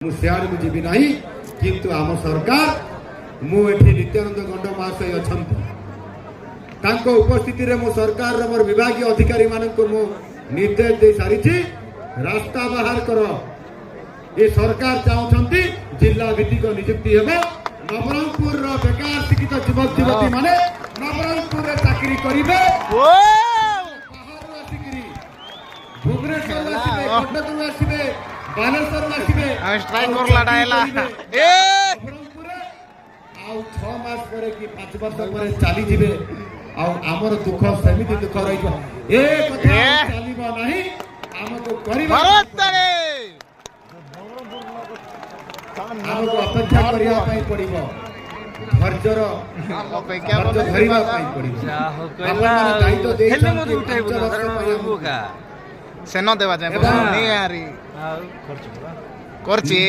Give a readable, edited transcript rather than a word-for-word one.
मुझे जीवी नहीं किंतु आम सरकार मुझे नित्यानंद गंड महाशय अच्छा उपस्थिति रे मो सरकार मोर विभागीय अधिकारी मानक मो निर्देश दे सारी रास्ता बाहर कर ये सरकार चाहते जिला भित्तिक नियुक्ति हेब नवरंगपुर बेकार शिक्षित युवक युवती माने नवरंगपुर चाकरी करेंगे भुवनेश्वर आसवे कटक आसवे बालेश्वर आसवे स्ट्राइक करला डायला ए 6 मास पर कि 5 वर्ष पर चली जिवे आमर दुख सेमिति दुख रही ए कथा चलीबा नहीं हमको करिबा हमको अपेक्षा करिया पाई पड़िबो धैर्यर धरिबा पाई पड़िबो दायित्व दे सेनो देवा जाय नहीं यारी करची